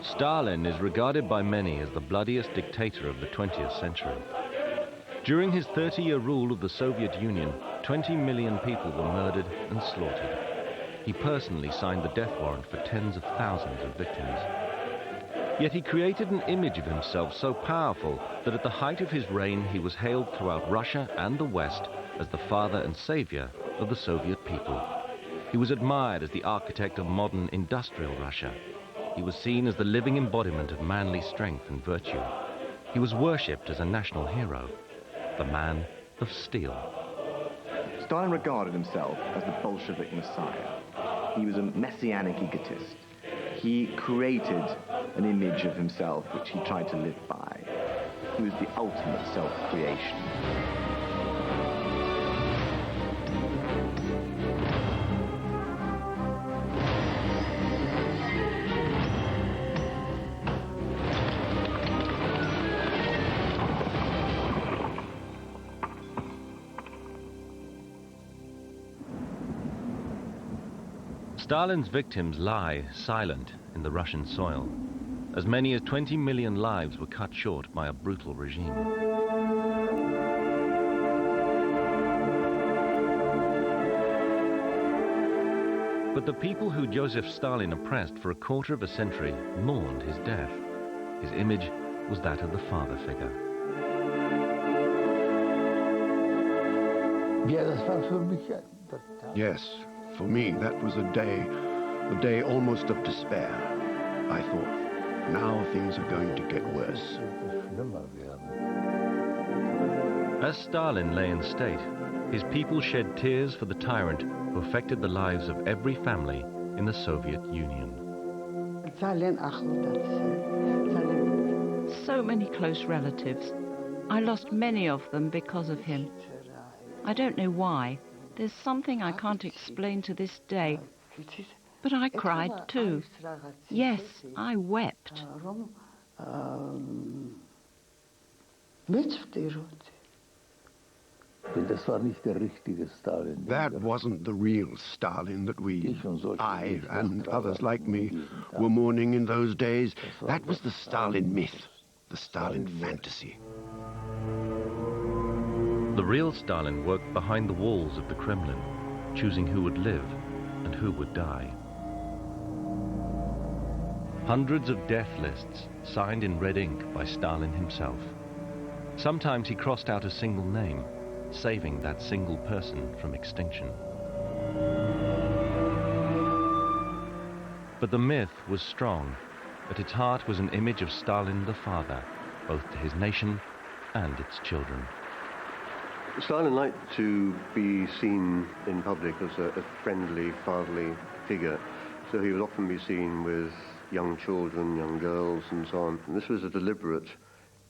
Stalin is regarded by many as the bloodiest dictator of the 20th century. During his 30-year rule of the Soviet Union, 20 million people were murdered and slaughtered. He personally signed the death warrant for tens of thousands of victims. Yet he created an image of himself so powerful that at the height of his reign he was hailed throughout Russia and the West as the father and savior of the Soviet people. He was admired as the architect of modern industrial Russia. He was seen as the living embodiment of manly strength and virtue. He was worshipped as a national hero, the man of steel. Stalin regarded himself as the Bolshevik Messiah. He was a messianic egotist. He created an image of himself which he tried to live by. He was the ultimate self-creation. Stalin's victims lie silent in the Russian soil. As many as 20 million lives were cut short by a brutal regime. But the people who Joseph Stalin oppressed for a quarter of a century mourned his death. His image was that of the father figure. Yes, for me that was a day almost of despair. I thought, now things are going to get worse. As Stalin lay in state, his people shed tears for the tyrant who affected the lives of every family in the Soviet Union. So many close relatives. I lost many of them because of him. I don't know why. There's something I can't explain to this day. But I cried too. Yes, I wept. That wasn't the real Stalin that I and others like me, were mourning in those days. That was the Stalin myth, the Stalin fantasy. The real Stalin worked behind the walls of the Kremlin, choosing who would live and who would die. Hundreds of death lists signed in red ink by Stalin himself. Sometimes he crossed out a single name, saving that single person from extinction. But the myth was strong. At its heart was an image of Stalin the father, both to his nation and its children. Stalin liked to be seen in public as a friendly, fatherly figure, so he would often be seen with young children, young girls, and so on. And this was a deliberate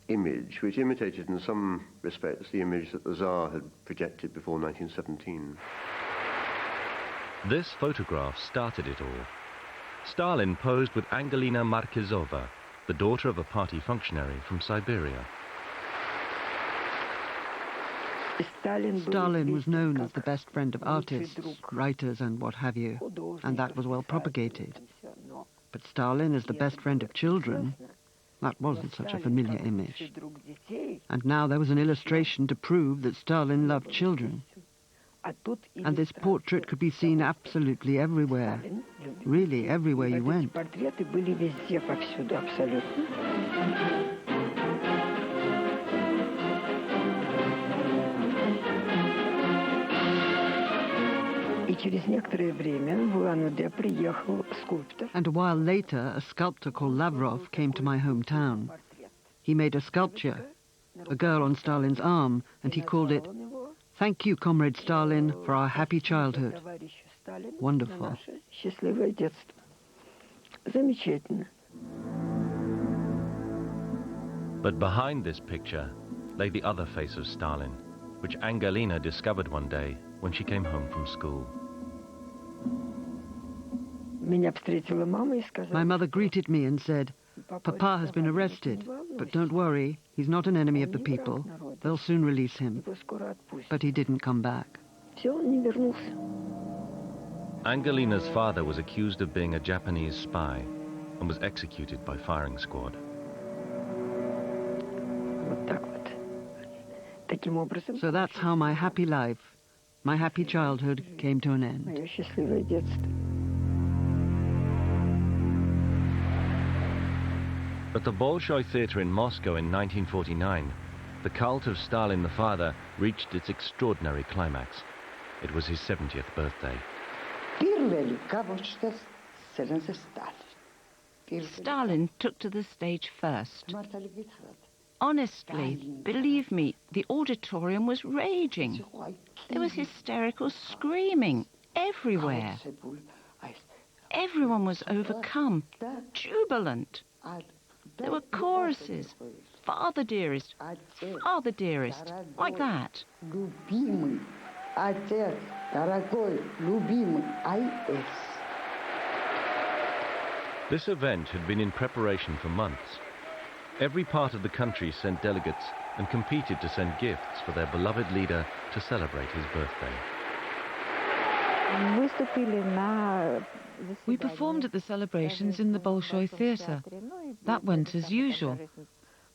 image, which imitated in some respects the image that the Tsar had projected before 1917. This photograph started it all. Stalin posed with Angelina Markezova, the daughter of a party functionary from Siberia. Stalin was known as the best friend of artists, writers and what have you, and that was well propagated. But Stalin as the best friend of children, that wasn't such a familiar image. And now there was an illustration to prove that Stalin loved children. And this portrait could be seen absolutely everywhere, really everywhere you went. And a while later, a sculptor called Lavrov came to my hometown. He made a sculpture, a girl on Stalin's arm, and he called it, "Thank you, Comrade Stalin, for our happy childhood." Wonderful. But behind this picture lay the other face of Stalin, which Angelina discovered one day when she came home from school. My mother greeted me and said, "Papa has been arrested, but don't worry, he's not an enemy of the people. They'll soon release him." But he didn't come back. Angelina's father was accused of being a Japanese spy and was executed by firing squad. So that's how my happy life, my happy childhood came to an end. At the Bolshoi Theatre in Moscow in 1949, the cult of Stalin the father reached its extraordinary climax. It was his 70th birthday. Stalin took to the stage first. Honestly, believe me, the auditorium was raging. There was hysterical screaming everywhere. Everyone was overcome, jubilant. There were choruses, Father dearest, like that. This event had been in preparation for months. Every part of the country sent delegates and competed to send gifts for their beloved leader to celebrate his birthday. We performed at the celebrations in the Bolshoi Theatre. That went as usual.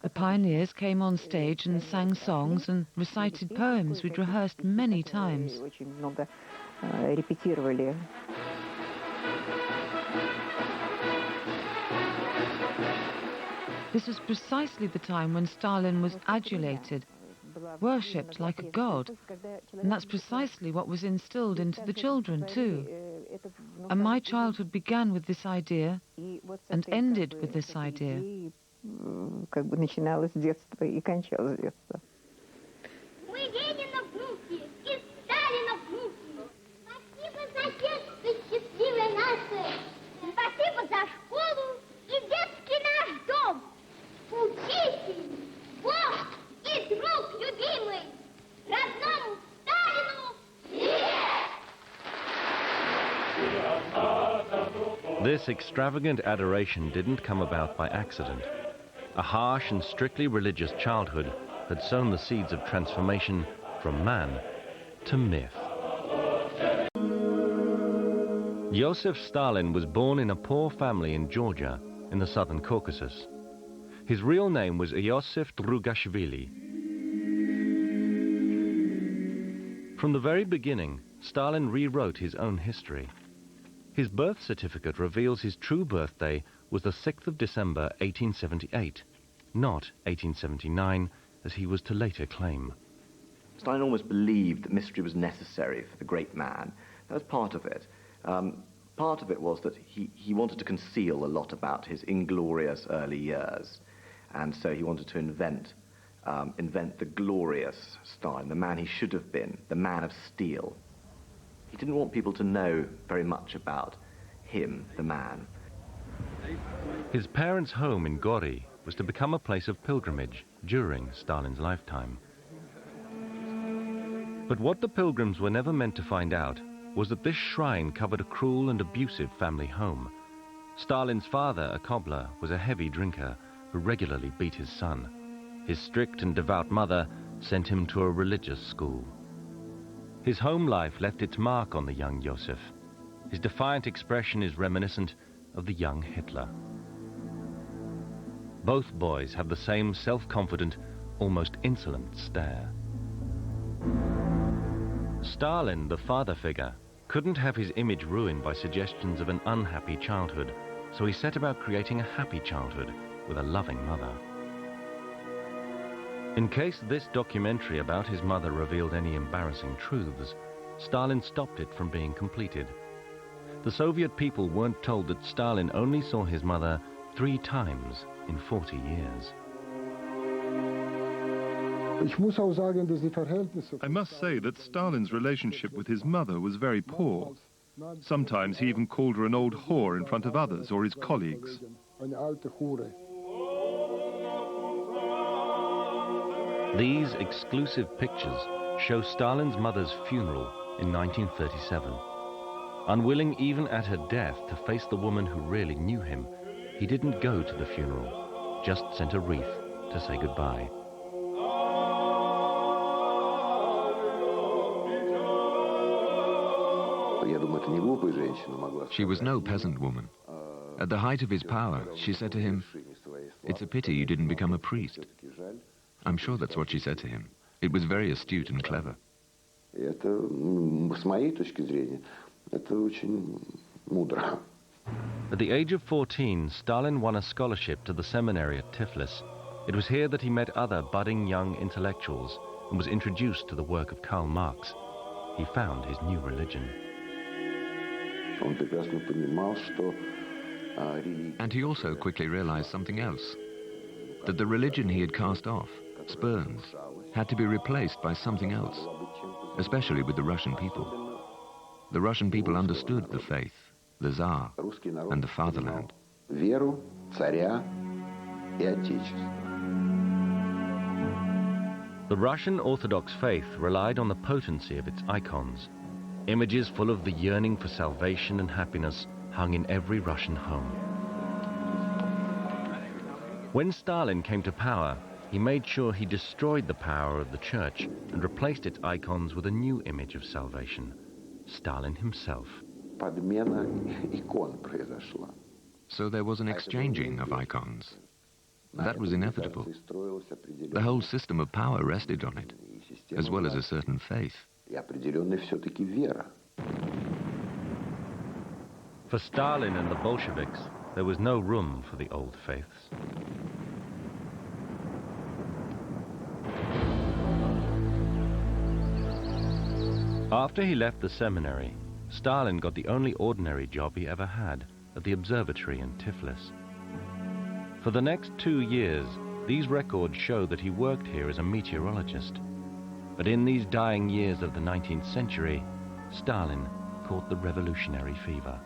The pioneers came on stage and sang songs and recited poems we'd rehearsed many times. This was precisely the time when Stalin was adulated, worshipped like a god. And that's precisely what was instilled into the children, too. And my childhood began with this idea and ended with this idea. This extravagant adoration didn't come about by accident. A harsh and strictly religious childhood had sown the seeds of transformation from man to myth. Joseph Stalin was born in a poor family in Georgia, in the southern Caucasus. His real name was Iosif Drugashvili. From the very beginning, Stalin rewrote his own history. His birth certificate reveals his true birthday was the 6th of December 1878, not 1879, as he was to later claim. Stalin almost believed that mystery was necessary for the great man. That was part of it. Part of it was that he wanted to conceal a lot about his inglorious early years, and so he wanted to invent the glorious Stalin, the man he should have been, the man of steel. He didn't want people to know very much about him, the man. His parents' home in Gori was to become a place of pilgrimage during Stalin's lifetime. But what the pilgrims were never meant to find out was that this shrine covered a cruel and abusive family home. Stalin's father, a cobbler, was a heavy drinker who regularly beat his son. His strict and devout mother sent him to a religious school. His home life left its mark on the young Joseph. His defiant expression is reminiscent of the young Hitler. Both boys have the same self-confident, almost insolent stare. Stalin, the father figure, couldn't have his image ruined by suggestions of an unhappy childhood, so he set about creating a happy childhood with a loving mother. In case this documentary about his mother revealed any embarrassing truths, Stalin stopped it from being completed. The Soviet people weren't told that Stalin only saw his mother 3 times in 40 years. I must say that Stalin's relationship with his mother was very poor. Sometimes he even called her an old whore in front of others or his colleagues. These exclusive pictures show Stalin's mother's funeral in 1937. Unwilling even at her death to face the woman who really knew him, he didn't go to the funeral, just sent a wreath to say goodbye. She was no peasant woman. At the height of his power, she said to him, "It's a pity you didn't become a priest." I'm sure that's what she said to him. It was very astute and clever. At the age of 14, Stalin won a scholarship to the seminary at Tiflis. It was here that he met other budding young intellectuals and was introduced to the work of Karl Marx. He found his new religion. And he also quickly realized something else, that the religion he had cast off, spurned, had to be replaced by something else, especially with the Russian people. The Russian people understood the faith, the Tsar, and the fatherland. The Russian Orthodox faith relied on the potency of its icons. Images full of the yearning for salvation and happiness hung in every Russian home. When Stalin came to power, he made sure he destroyed the power of the church and replaced its icons with a new image of salvation, Stalin himself. So there was an exchanging of icons. That was inevitable. The whole system of power rested on it, as well as a certain faith. For Stalin and the Bolsheviks, there was no room for the old faiths. After he left the seminary, Stalin got the only ordinary job he ever had, at the observatory in Tiflis. For the next 2 years, these records show that he worked here as a meteorologist. But in these dying years of the 19th century, Stalin caught the revolutionary fever.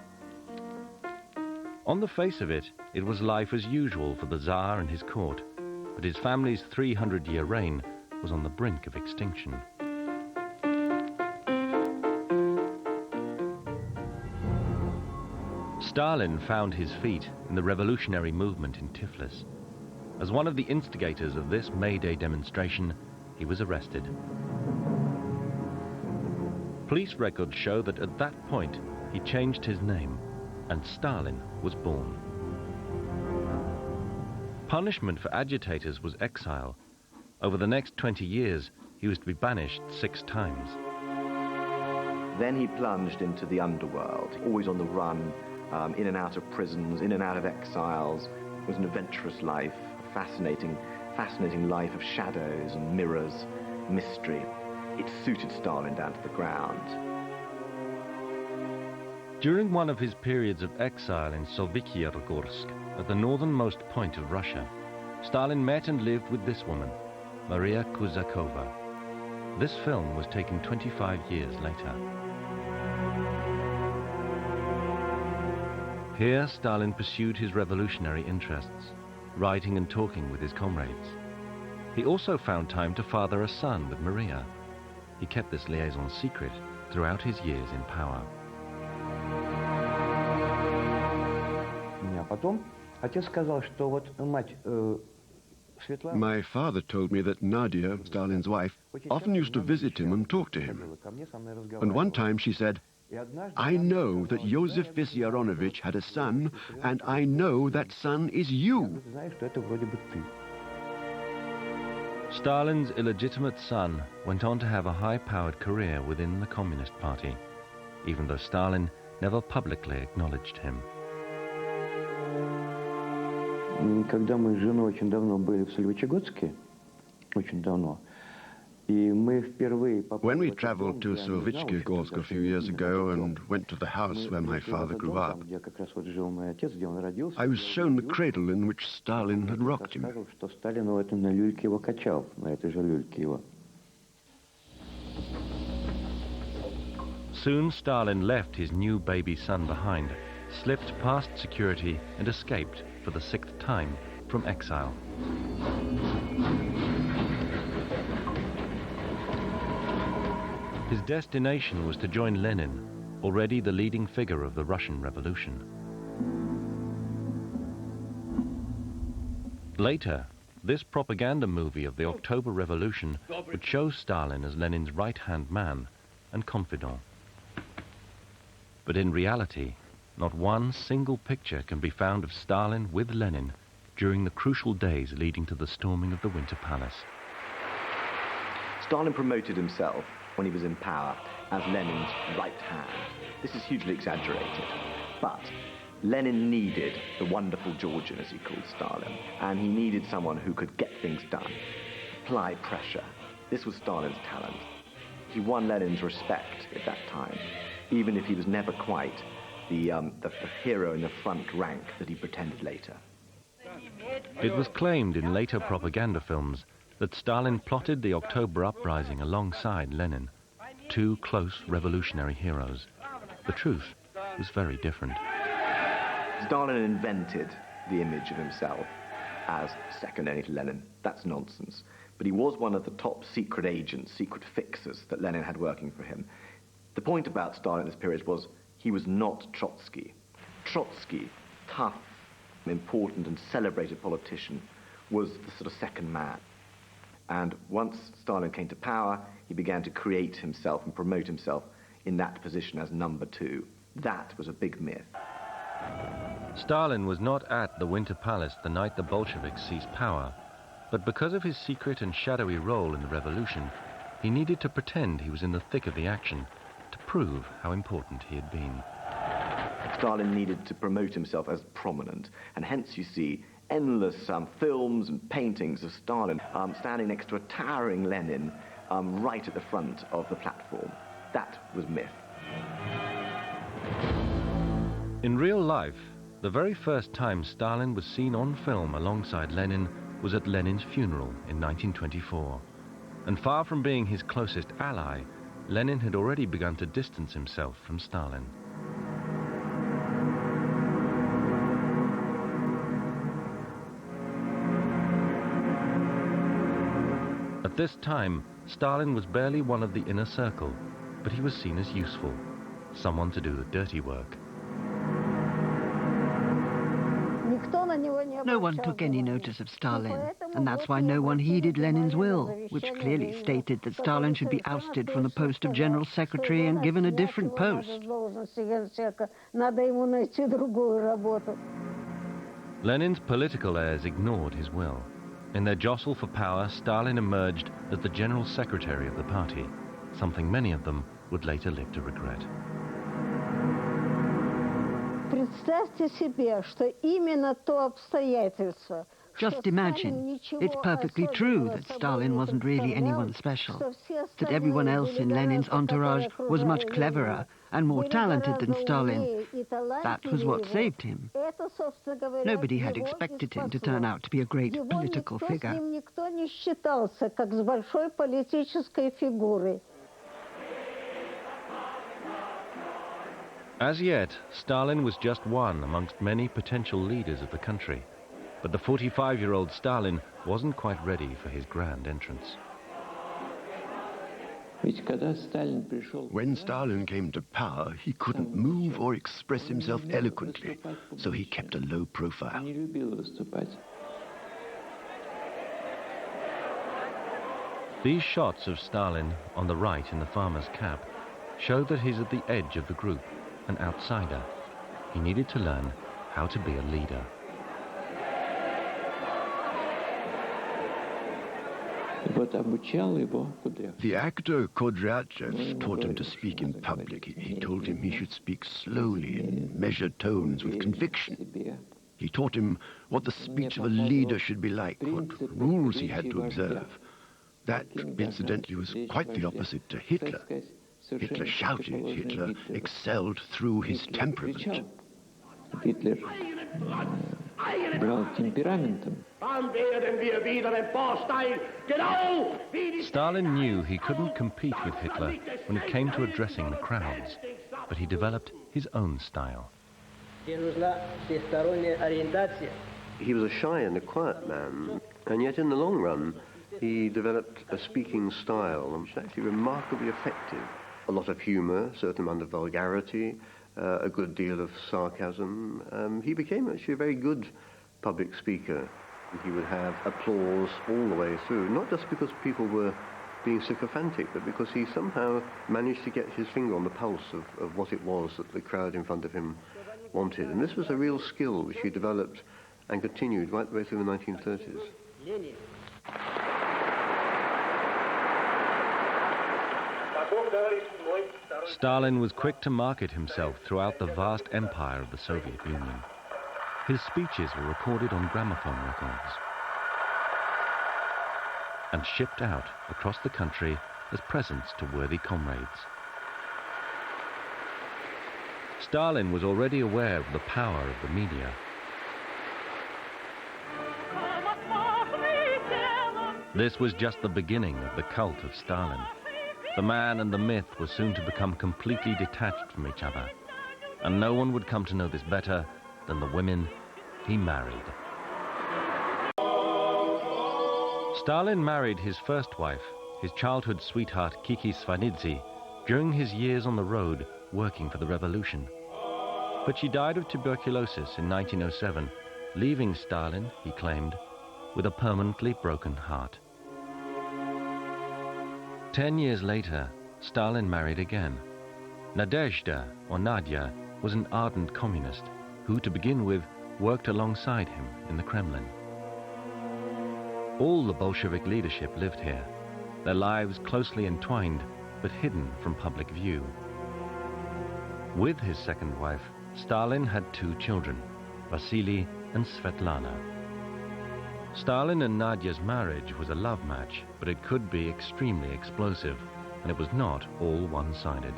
On the face of it, it was life as usual for the Tsar and his court, but his family's 300-year reign was on the brink of extinction. Stalin found his feet in the revolutionary movement in Tiflis. As one of the instigators of this May Day demonstration, he was arrested. Police records show that at that point, he changed his name, and Stalin was born. Punishment for agitators was exile. Over the next 20 years, he was to be banished 6 times. Then he plunged into the underworld, always on the run, in and out of prisons, in and out of exiles. It was an adventurous life, a fascinating life of shadows and mirrors, mystery. It suited Stalin down to the ground. During one of his periods of exile in Solvikiyarogorsk, at the northernmost point of Russia, Stalin met and lived with this woman, Maria Kuzakova. This film was taken 25 years later. Here, Stalin pursued his revolutionary interests, writing and talking with his comrades. He also found time to father a son with Maria. He kept this liaison secret throughout his years in power. My father told me that Nadia, Stalin's wife, often used to visit him and talk to him. And one time she said, "I know that Joseph Vissarionovich had a son, and I know that son is you." Stalin's illegitimate son went on to have a high-powered career within the Communist Party, even though Stalin never publicly acknowledged him. Когда мы с женой очень давно были в Сольвычегодске, очень давно, when we traveled to Solvikiyarogorsk a few years ago and went to the house where my father grew up, I was shown the cradle in which Stalin had rocked him. Soon Stalin left his new baby son behind, slipped past security and escaped for the 6th time from exile. His destination was to join Lenin, already the leading figure of the Russian Revolution. Later, this propaganda movie of the October Revolution would show Stalin as Lenin's right-hand man and confidant. But in reality, not one single picture can be found of Stalin with Lenin during the crucial days leading to the storming of the Winter Palace. Stalin promoted himself when he was in power as Lenin's right hand. This is hugely exaggerated, but Lenin needed the wonderful Georgian, as he called Stalin, and he needed someone who could get things done, apply pressure. This was Stalin's talent. He won Lenin's respect at that time, even if he was never quite the hero in the front rank that he pretended later. It was claimed in later propaganda films that Stalin plotted the October uprising alongside Lenin, two close revolutionary heroes. The truth was very different. Stalin invented the image of himself as second only to Lenin. That's nonsense. But he was one of the top secret agents, secret fixers that Lenin had working for him. The point about Stalin at this period was he was not Trotsky. Trotsky, tough, important and celebrated politician, was the sort of second man. And once Stalin came to power, he began to create himself and promote himself in that position as number two. That was a big myth. Stalin was not at the Winter Palace the night the Bolsheviks seized power, but because of his secret and shadowy role in the revolution, he needed to pretend he was in the thick of the action to prove how important he had been. Stalin needed to promote himself as prominent, and hence you see endless films and paintings of Stalin standing next to a towering Lenin right at the front of the platform. That was myth. In real life, the very first time Stalin was seen on film alongside Lenin was at Lenin's funeral in 1924. And far from being his closest ally, Lenin had already begun to distance himself from Stalin. At this time, Stalin was barely one of the inner circle, but he was seen as useful, someone to do the dirty work. No one took any notice of Stalin, and that's why no one heeded Lenin's will, which clearly stated that Stalin should be ousted from the post of General Secretary and given a different post. Lenin's political heirs ignored his will. In their jostle for power, Stalin emerged as the General Secretary of the party, something many of them would later live to regret. Just imagine, it's perfectly true that Stalin wasn't really anyone special, that everyone else in Lenin's entourage was much cleverer and more talented than Stalin. That was what saved him. Nobody had expected him to turn out to be a great political figure. As yet, Stalin was just one amongst many potential leaders of the country. But the 45-year-old Stalin wasn't quite ready for his grand entrance. When Stalin came to power, he couldn't move or express himself eloquently, so he kept a low profile. These shots of Stalin on the right in the farmer's cap show that he's at the edge of the group, an outsider. He needed to learn how to be a leader. The actor Kudryavtsev taught him to speak in public. He told him he should speak slowly in measured tones with conviction. He taught him what the speech of a leader should be like, what rules he had to observe. That, incidentally, was quite the opposite to Hitler. Hitler shouted. Hitler excelled through his temperament. Stalin knew he couldn't compete with Hitler when it came to addressing the crowds, but he developed his own style. He was a shy and a quiet man, and yet in the long run, he developed a speaking style which was actually remarkably effective. A lot of humor, a certain amount of vulgarity, a good deal of sarcasm. He became actually a very good public speaker. He would have applause all the way through, not just because people were being sycophantic, but because he somehow managed to get his finger on the pulse of what it was that the crowd in front of him wanted. And this was a real skill which he developed and continued right the way through the 1930s. Stalin was quick to market himself throughout the vast empire of the Soviet Union. His speeches were recorded on gramophone records and shipped out across the country as presents to worthy comrades. Stalin was already aware of the power of the media. This was just the beginning of the cult of Stalin. The man and the myth were soon to become completely detached from each other, and no one would come to know this better than the women he married. Stalin married his first wife, his childhood sweetheart Kiki Svanidze, during his years on the road working for the revolution. But she died of tuberculosis in 1907, leaving Stalin, he claimed, with a permanently broken heart. 10 years later, Stalin married again. Nadezhda, or Nadia, was an ardent communist who, to begin with, worked alongside him in the Kremlin. All the Bolshevik leadership lived here, their lives closely entwined but hidden from public view. With his second wife, Stalin had 2 children, Vasily and Svetlana. Stalin and Nadia's marriage was a love match, but it could be extremely explosive, and it was not all one-sided.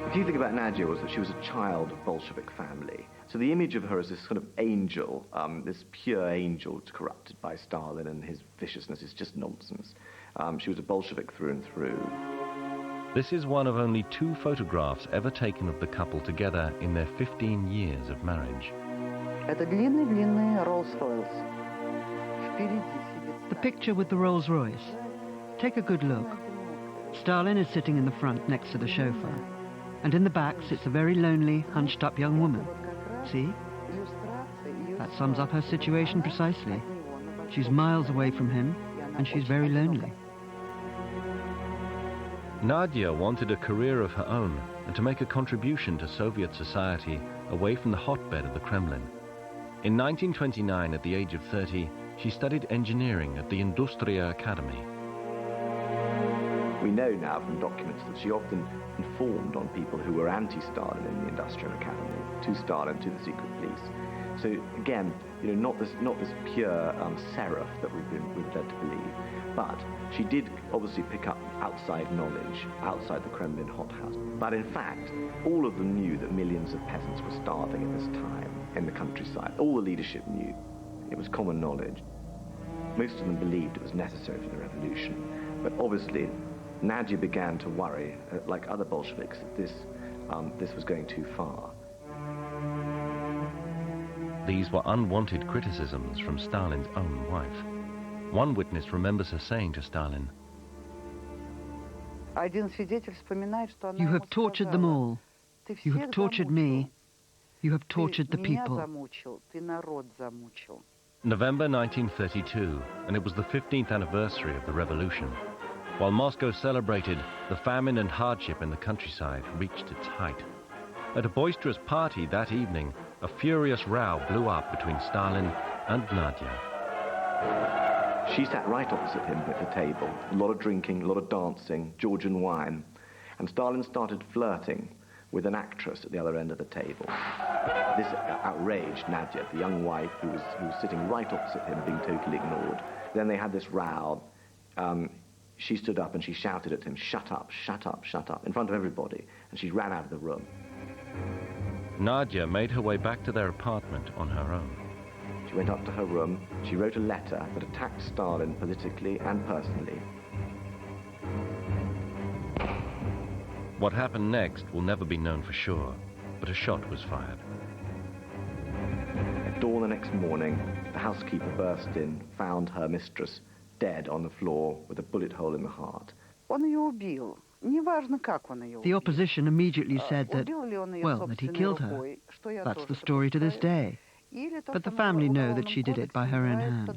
The key thing about Nadia was that she was a child of Bolshevik family. So the image of her as this sort of angel, this pure angel corrupted by Stalin and his viciousness is just nonsense. She was a Bolshevik through and through. This is one of only 2 photographs ever taken of the couple together in their 15 years of marriage. The picture with the Rolls Royce. Take a good look. Stalin is sitting in the front next to the chauffeur, and in the back sits a very lonely, hunched-up young woman. See? That sums up her situation precisely. She's miles away from him, and she's very lonely. Nadia wanted a career of her own and to make a contribution to Soviet society away from the hotbed of the Kremlin. In 1929, at the age of 30, she studied engineering at the Industria Academy. We know now from documents that she often informed on people who were anti-Stalin in the Industrial Academy, to Stalin, to the secret police. So again, not this pure seraph that we've led to believe, but she did obviously pick up outside knowledge, outside the Kremlin hothouse. But in fact, all of them knew that millions of peasants were starving at this time in the countryside. All the leadership knew. It was common knowledge. Most of them believed it was necessary for the revolution. But obviously, Nadia began to worry, like other Bolsheviks, that this was going too far. These were unwanted criticisms from Stalin's own wife. One witness remembers her saying to Stalin, "You have tortured them all. You have tortured me. You have tortured the people." November 1932, and it was the 15th anniversary of the revolution. While Moscow celebrated, the famine and hardship in the countryside reached its height. At a boisterous party that evening, a furious row blew up between Stalin and Nadia. She sat right opposite him at the table. A lot of drinking, a lot of dancing, Georgian wine. And Stalin started flirting with an actress at the other end of the table. This outraged Nadia, the young wife who was sitting right opposite him, being totally ignored. Then they had this row. She stood up and she shouted at him, "Shut up, shut up, shut up," in front of everybody, and she ran out of the room. Nadia made her way back to their apartment on her own. She went up to her room, she wrote a letter that attacked Stalin politically and personally. What happened next will never be known for sure, but a shot was fired. At dawn the next morning, the housekeeper burst in, found her mistress dead on the floor with a bullet hole in the heart. The opposition immediately said that, well, that he killed her. That's the story to this day. But the family know that she did it by her own hand.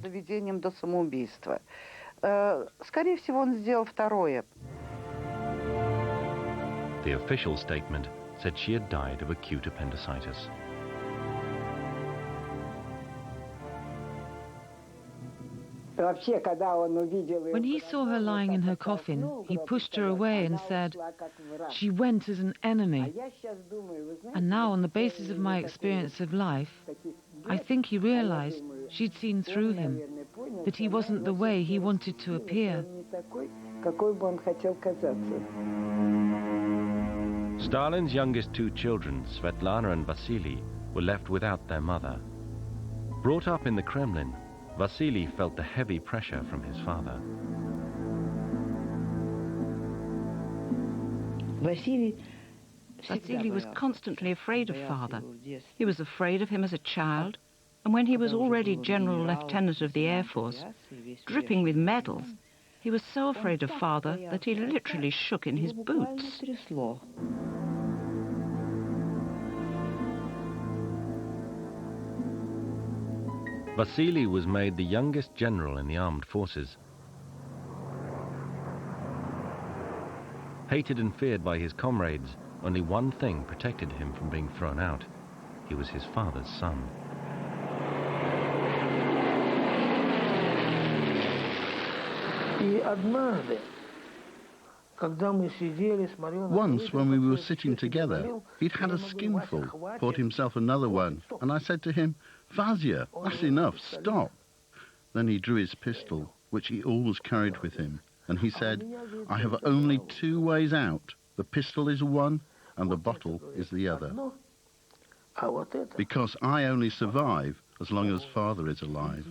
Скорее всего, он сделал второе. The official statement said she had died of acute appendicitis. When he saw her lying in her coffin, he pushed her away and said, "She went as an enemy." And now, on the basis of my experience of life, I think he realized she'd seen through him, that he wasn't the way he wanted to appear. Stalin's youngest two children, Svetlana and Vasily, were left without their mother. Brought up in the Kremlin, Vasily felt the heavy pressure from his father. Vasily was constantly afraid of father. He was afraid of him as a child, and when he was already General Lieutenant of the Air Force, dripping with medals, he was so afraid of father that he literally shook in his boots. Vasily was made the youngest general in the armed forces. Hated and feared by his comrades, only one thing protected him from being thrown out. He was his father's son. Once, when we were sitting together, he'd had a skinful, poured himself another one, and I said to him, "Vasya, that's enough, stop." Then he drew his pistol, which he always carried with him, and he said, "I have only two ways out. The pistol is one, and the bottle is the other. Because I only survive as long as father is alive."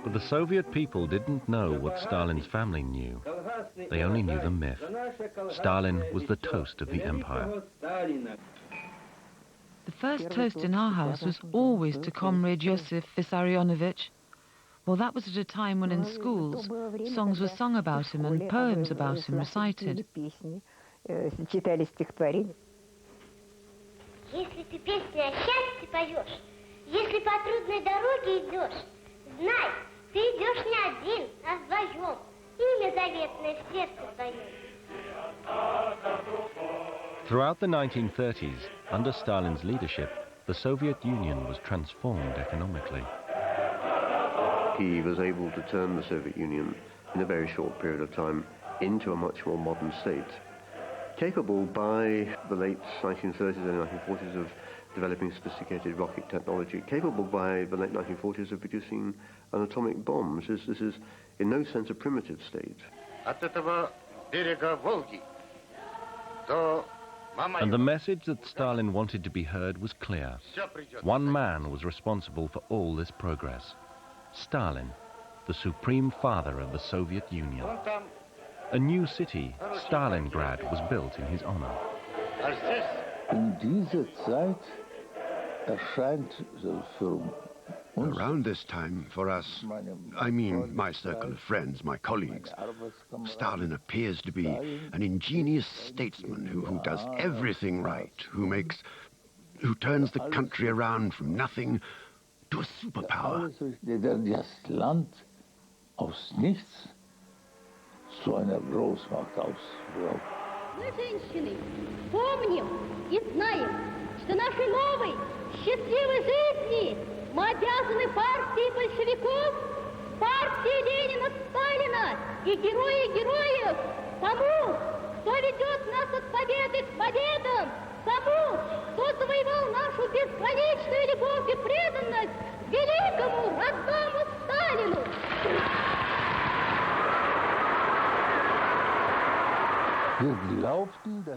But the Soviet people didn't know what Stalin's family knew. They only knew the myth. Stalin was the toast of the empire. The first toast in our house was always to Comrade Yosif Vissarionovich. Well, that was at a time when in schools songs were sung about him and poems about him recited. Если ты песни о счастье поешь, если по трудной дороге идешь, знай, ты идешь не один, а вдвоем. Имя заветное в сердце твоем. Throughout the 1930s, under Stalin's leadership, the Soviet Union was transformed economically. He was able to turn the Soviet Union in a very short period of time into a much more modern state, capable by the late 1930s and 1940s of developing sophisticated rocket technology, capable by the late 1940s of producing an atomic bomb. This is in no sense a primitive state. And the message that Stalin wanted to be heard was clear. One man was responsible for all this progress. Stalin, the supreme father of the Soviet Union. A new city, Stalingrad, was built in his honor. Around this time, for us, I mean my circle of friends, my colleagues, Stalin appears to be an ingenious statesman who does everything right, who turns the country around from nothing to a superpower. Мы, женщины, помним и знаем, что нашей новой, счастливой жизни мы обязаны партии большевиков, партии Ленина, Сталина и героев, тому, кто ведет нас от победы к победам, тому, кто завоевал нашу бесконечную любовь и преданность великому родному Сталину.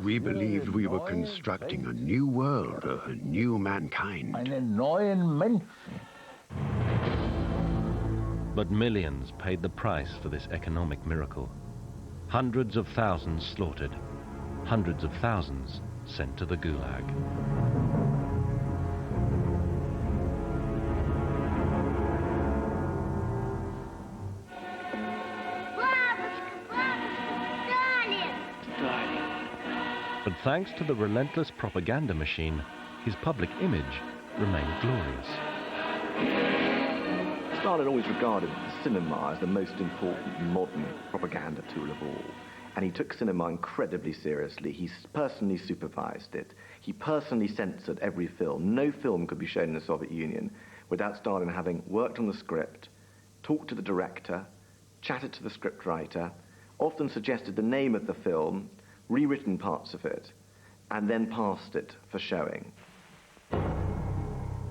We believed we were constructing a new world, a new mankind. But millions paid the price for this economic miracle. Hundreds of thousands slaughtered, hundreds of thousands sent to the Gulag. But thanks to the relentless propaganda machine, his public image remained glorious. Stalin always regarded the cinema as the most important modern propaganda tool of all. And he took cinema incredibly seriously. He personally supervised it. He personally censored every film. No film could be shown in the Soviet Union without Stalin having worked on the script, talked to the director, chatted to the scriptwriter, often suggested the name of the film, rewritten parts of it, and then passed it for showing.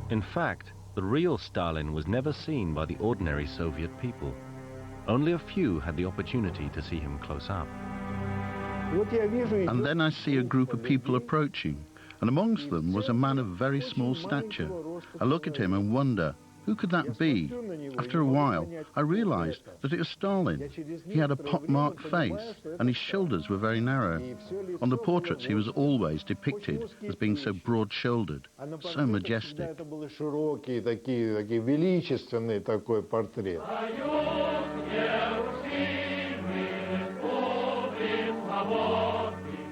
In fact, the real Stalin was never seen by the ordinary Soviet people. Only a few had the opportunity to see him close up. And then I see a group of people approaching, and amongst them was a man of very small stature. I look at him and wonder, who could that be? After a while, I realized that it was Stalin. He had a pockmarked face, and his shoulders were very narrow. On the portraits, he was always depicted as being so broad-shouldered, so majestic.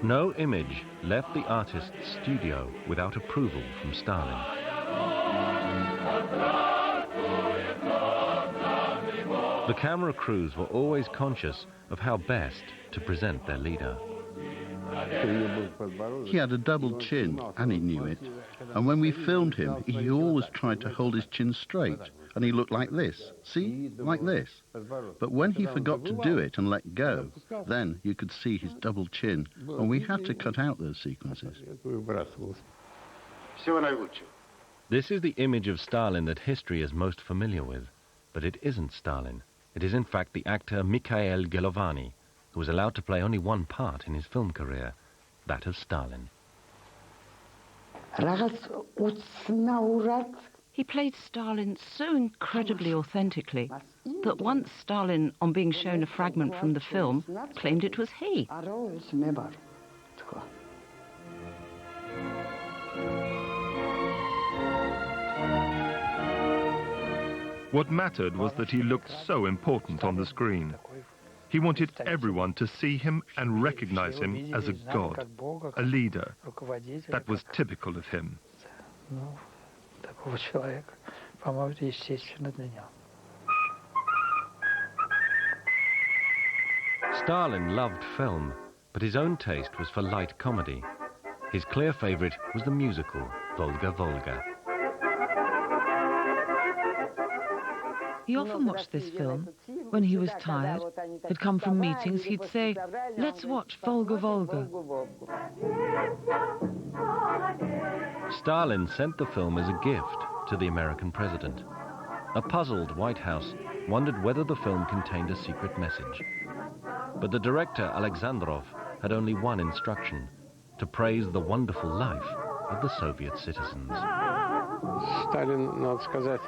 No image left the artist's studio without approval from Stalin. The camera crews were always conscious of how best to present their leader. He had a double chin, and he knew it. And when we filmed him, he always tried to hold his chin straight, and he looked like this. See? Like this. But when he forgot to do it and let go, then you could see his double chin, and we had to cut out those sequences. This is the image of Stalin that history is most familiar with, but it isn't Stalin. It is in fact the actor Mikhail Gelovany, who was allowed to play only one part in his film career, that of Stalin. He played Stalin so incredibly authentically that once Stalin, on being shown a fragment from the film, claimed it was he. What mattered was that he looked so important on the screen. He wanted everyone to see him and recognize him as a god, a leader. That was typical of him. Stalin loved film, but his own taste was for light comedy. His clear favorite was the musical Volga Volga. He often watched this film. When he was tired, had come from meetings, he'd say, "Let's watch Volga Volga." Stalin sent the film as a gift to the American president. A puzzled White House wondered whether the film contained a secret message. But the director, Alexandrov, had only one instruction: to praise the wonderful life of the Soviet citizens. Stalin, надо сказать,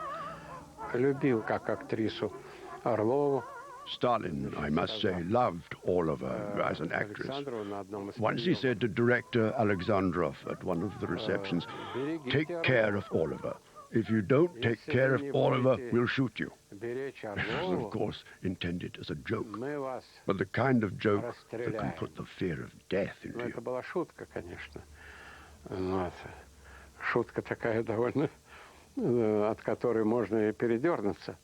любил как актрису Орлову. Stalin, I must say, loved Orlova as an actress. Once he said to director Alexandrov at one of the receptions, "Take care of Orlova. If you don't take care of Orlova, we'll shoot you." It was, of course, intended as a joke, but the kind of joke that can put the fear of death into you. Это была шутка, конечно. Шутка такая довольно, от которой можно и передернуться.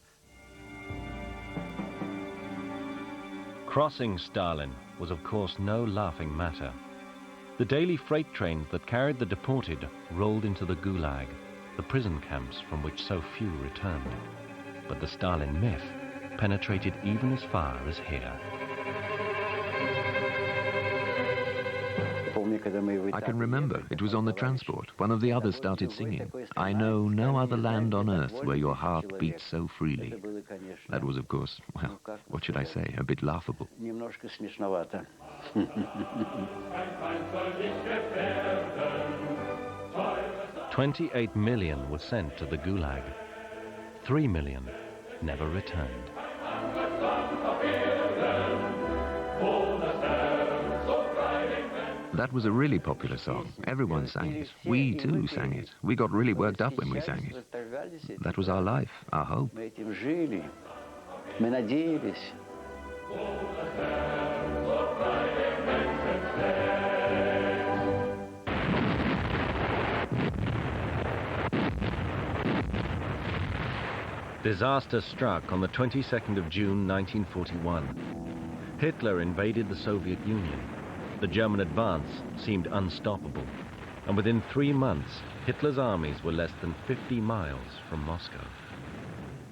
Crossing Stalin was of course no laughing matter. The daily freight trains that carried the deported rolled into the Gulag, the prison camps from which so few returned. But the Stalin myth penetrated even as far as here. I can remember, it was on the transport. One of the others started singing, "I know no other land on earth where your heart beats so freely." That was, of course, well, what should I say, a bit laughable. 28 million were sent to the Gulag. 3 million never returned. That was a really popular song. Everyone sang it. We, too, sang it. We got really worked up when we sang it. That was our life, our hope. Disaster struck on the 22nd of June 1941. Hitler invaded the Soviet Union. The German advance seemed unstoppable, and within 3 months, Hitler's armies were less than 50 miles from Moscow.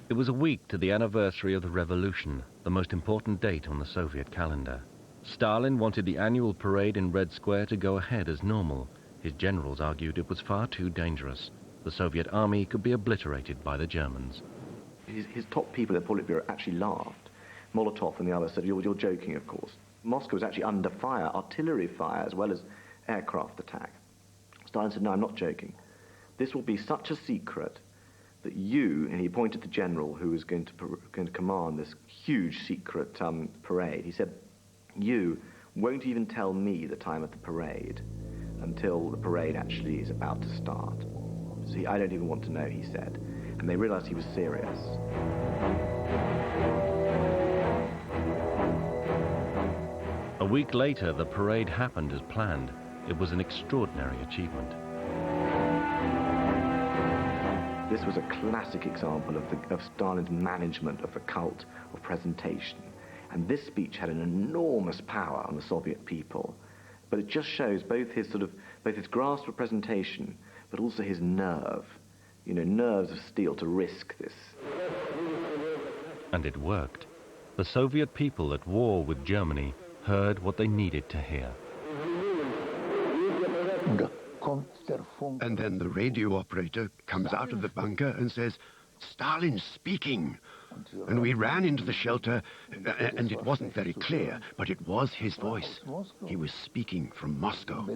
It was a week to the anniversary of the revolution, the most important date on the Soviet calendar. Stalin wanted the annual parade in Red Square to go ahead as normal. His generals argued it was far too dangerous. The Soviet army could be obliterated by the Germans. His top people at the Politburo actually laughed. Molotov and the others said, you're joking, of course. Moscow was actually under fire, artillery fire, as well as aircraft attack. Stalin said, no, I'm not joking. This will be such a secret that you, and he pointed to the general who was going to command this huge secret parade. He said, you won't even tell me the time of the parade until the parade actually is about to start. See, I don't even want to know, he said. And they realized he was serious. A week later, the parade happened as planned. It was an extraordinary achievement. This was a classic example of Stalin's management of the cult of presentation. And this speech had an enormous power on the Soviet people. But it just shows both his grasp for presentation, but also his nerve. You know, nerves of steel to risk this. And it worked. The Soviet people at war with Germany heard what they needed to hear. And then the radio operator comes out of the bunker and says, "Stalin's speaking." And we ran into the shelter, and it wasn't very clear, but it was his voice. He was speaking from Moscow.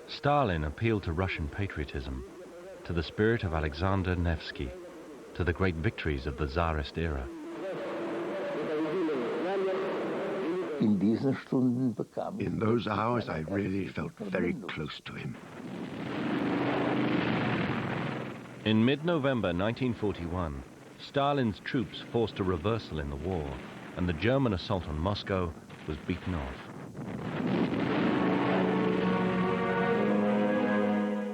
Stalin appealed to Russian patriotism, to the spirit of Alexander Nevsky, to the great victories of the Tsarist era. In those hours, I really felt very close to him. In mid-November 1941, Stalin's troops forced a reversal in the war, and the German assault on Moscow was beaten off.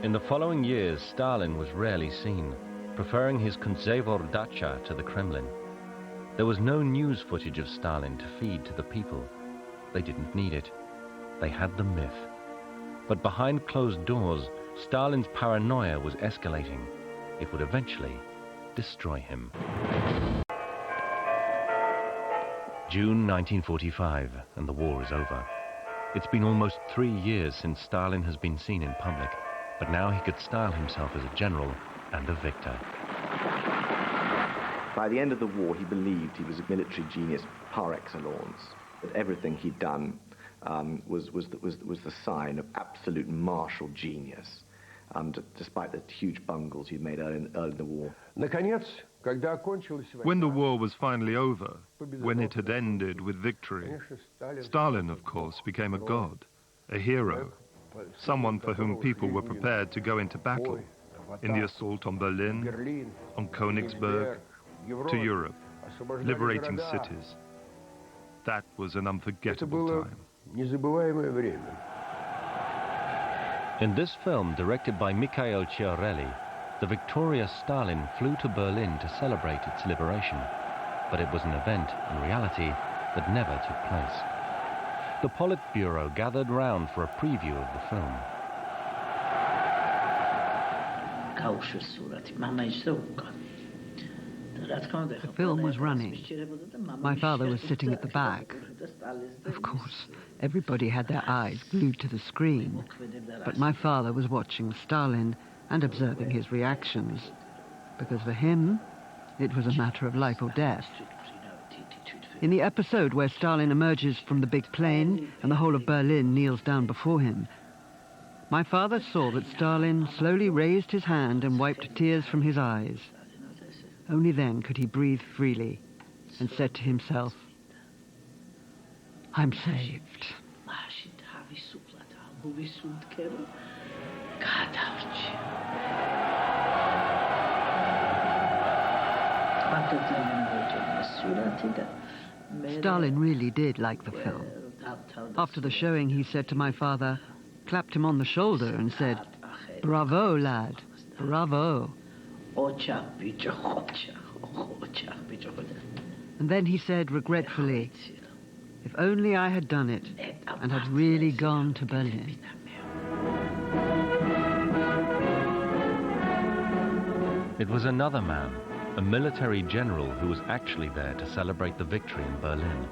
In the following years, Stalin was rarely seen, preferring his Kuntsevor dacha to the Kremlin. There was no news footage of Stalin to feed to the people. They didn't need it. They had the myth. But behind closed doors, Stalin's paranoia was escalating. It would eventually destroy him. June 1945, and the war is over. It's been almost 3 years since Stalin has been seen in public, but now he could style himself as a general and a victor. By the end of the war, he believed he was a military genius par excellence, that everything he'd done was the sign of absolute martial genius, despite the huge bungles he'd made early in the war. When the war was finally over, when it had ended with victory, Stalin, of course, became a god, a hero, someone for whom people were prepared to go into battle, in the assault on Berlin, on Königsberg, to Europe, liberating cities. That was an unforgettable time. In this film, directed by Mikhail Chiarelli, the victorious Stalin flew to Berlin to celebrate its liberation. But it was an event, in reality, that never took place. The Politburo gathered round for a preview of the film. The film was running. My father was sitting at the back. Of course, everybody had their eyes glued to the screen, but my father was watching Stalin and observing his reactions, because for him, it was a matter of life or death. In the episode where Stalin emerges from the big plane and the whole of Berlin kneels down before him, my father saw that Stalin slowly raised his hand and wiped tears from his eyes. Only then could he breathe freely and said to himself, "I'm saved." Stalin really did like the film. After the showing, he said to my father, clapped him on the shoulder and said, "Bravo, lad, bravo. And then he said regretfully, if only I had done it and had really gone to Berlin. It was another man, a military general who was actually there to celebrate the victory in Berlin,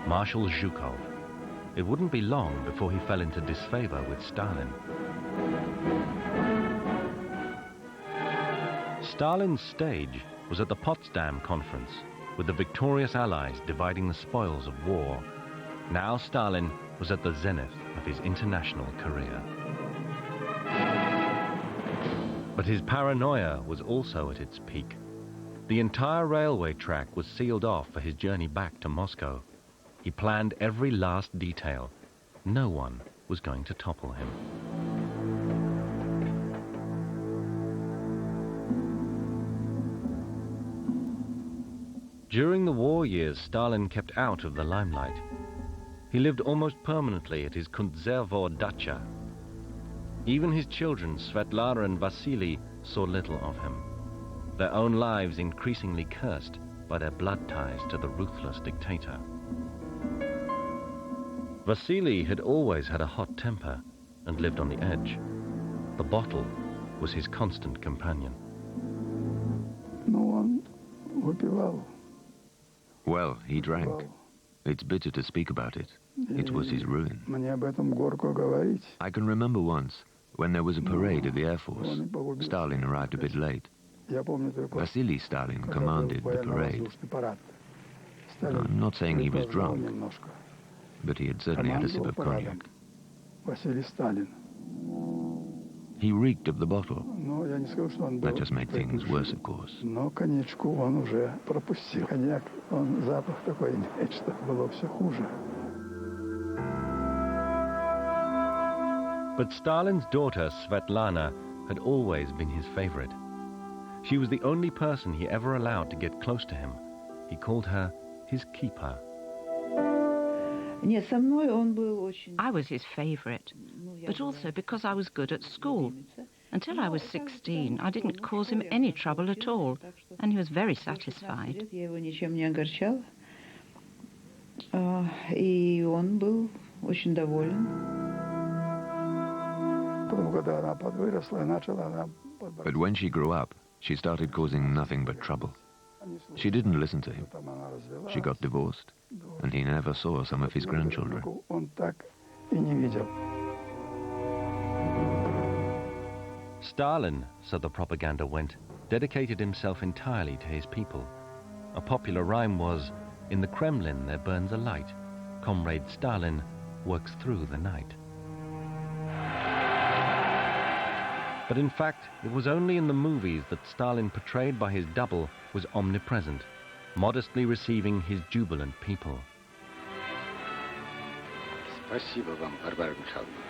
Marshal Zhukov. It wouldn't be long before he fell into disfavor with Stalin. Stalin's stage was at the Potsdam Conference, with the victorious Allies dividing the spoils of war. Now Stalin was at the zenith of his international career. But his paranoia was also at its peak. The entire railway track was sealed off for his journey back to Moscow. He planned every last detail. No one was going to topple him. During the war years, Stalin kept out of the limelight. He lived almost permanently at his Kuntzervo dacha. Even his children, Svetlana and Vasily, saw little of him, their own lives increasingly cursed by their blood ties to the ruthless dictator. Vasily had always had a hot temper and lived on the edge. The bottle was his constant companion. Well, he drank. It's bitter to speak about it. It was his ruin. I can remember once, when there was a parade of the Air Force, Stalin arrived a bit late. Vasily Stalin commanded the parade. I'm not saying he was drunk, but he had certainly had a sip of cognac. He reeked of the bottle. That just made things worse, of course. But Stalin's daughter, Svetlana, had always been his favorite. She was the only person he ever allowed to get close to him. He called her his keeper. I was his favorite, but also because I was good at school. Until I was 16, I didn't cause him any trouble at all, and he was very satisfied. But when she grew up, she started causing nothing but trouble. She didn't listen to him. She got divorced, and he never saw some of his grandchildren. Stalin, so the propaganda went, dedicated himself entirely to his people. A popular rhyme was, "In the Kremlin there burns a light. Comrade Stalin works through the night." But in fact, it was only in the movies that Stalin, portrayed by his double, was omnipresent, modestly receiving his jubilant people. Спасибо вам, Варвара Михайловна.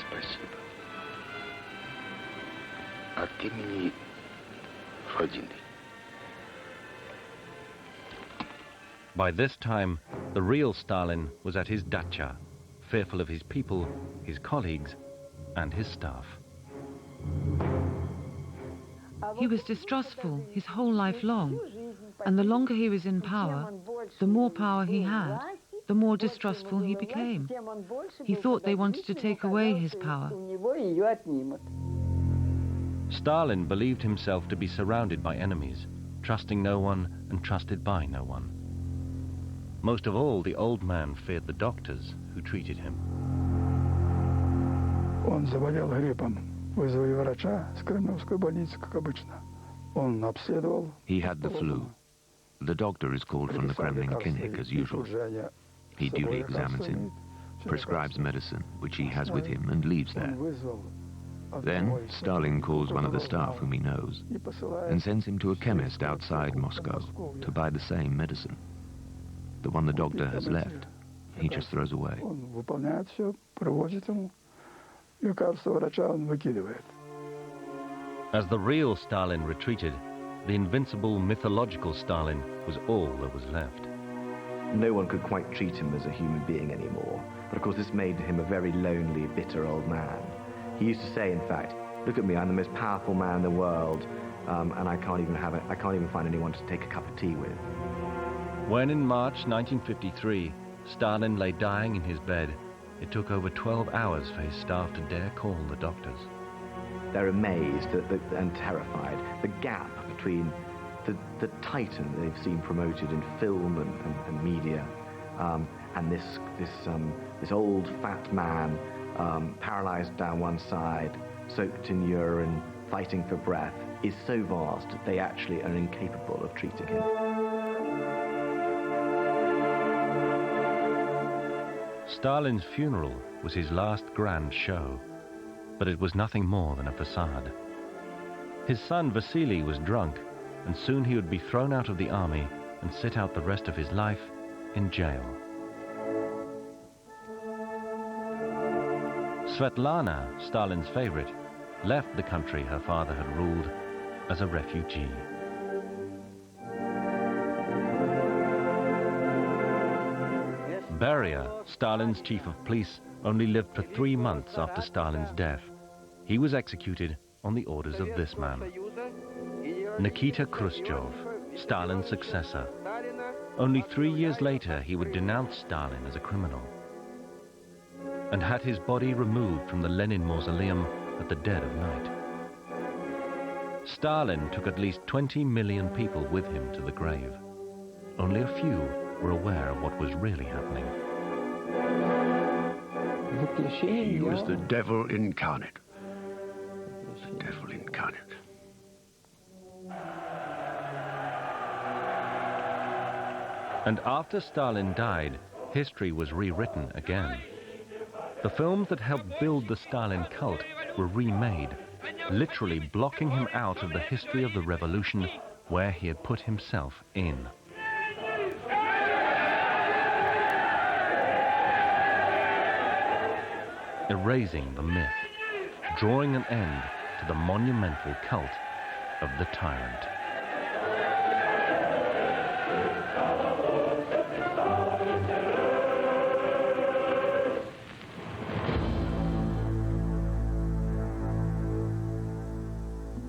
Спасибо. От имени Родины. By this time, the real Stalin was at his dacha, fearful of his people, his colleagues, and his staff. He was distrustful his whole life long, and the longer he was in power, the more power he had, the more distrustful he became. He thought they wanted to take away his power. Stalin believed himself to be surrounded by enemies, trusting no one and trusted by no one. Most of all, the old man feared the doctors who treated him. Он заболел гриппом. Вызвали врача с Кремлевской больницы, как обычно. Он обследовал. He had the flu. The doctor is called from the Kremlin clinic as usual. He duly examines him, prescribes medicine, which he has with him, and leaves there. Then Stalin calls one of the staff whom he knows and sends him to a chemist outside Moscow to buy the same medicine. The one the doctor has left, he just throws away. Он выполняет все, привозит ему. Лекарство врача он выкидывает. As the real Stalin retreated, the invincible mythological Stalin was all that was left. No one could quite treat him as a human being anymore. But of course this made him a very lonely, bitter old man. He used to say, in fact, look at me, I'm the most powerful man in the world, and I can't even find anyone to take a cup of tea with. When in March 1953, Stalin lay dying in his bed, it took over 12 hours for his staff to dare call the doctors. They're amazed and terrified. The gap between the titan they've seen promoted in film and media and this old fat man paralyzed down one side, soaked in urine, fighting for breath, is so vast that they actually are incapable of treating him. Stalin's funeral was his last grand show, but it was nothing more than a facade. His son Vasily was drunk, and soon he would be thrown out of the army and sit out the rest of his life in jail. Svetlana, Stalin's favorite, left the country her father had ruled as a refugee. Beria, Stalin's chief of police, only lived for 3 months after Stalin's death. He was executed on the orders of this man, Nikita Khrushchev, Stalin's successor. Only 3 years later, he would denounce Stalin as a criminal and had his body removed from the Lenin mausoleum at the dead of night. Stalin took at least 20 million people with him to the grave. Only a few were aware of what was really happening. He was the devil incarnate. The devil incarnate. And after Stalin died, history was rewritten again. The films that helped build the Stalin cult were remade, literally blocking him out of the history of the revolution where he had put himself in. Erasing the myth, drawing an end to the monumental cult of the tyrant.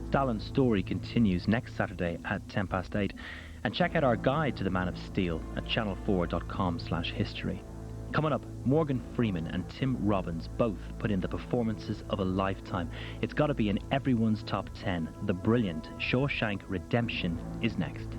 Stalin's story continues next Saturday at 8:10. And check out our guide to the Man of Steel at channel4.com/history. Coming up, Morgan Freeman and Tim Robbins both put in the performances of a lifetime. It's got to be in everyone's top 10. The brilliant Shawshank Redemption is next.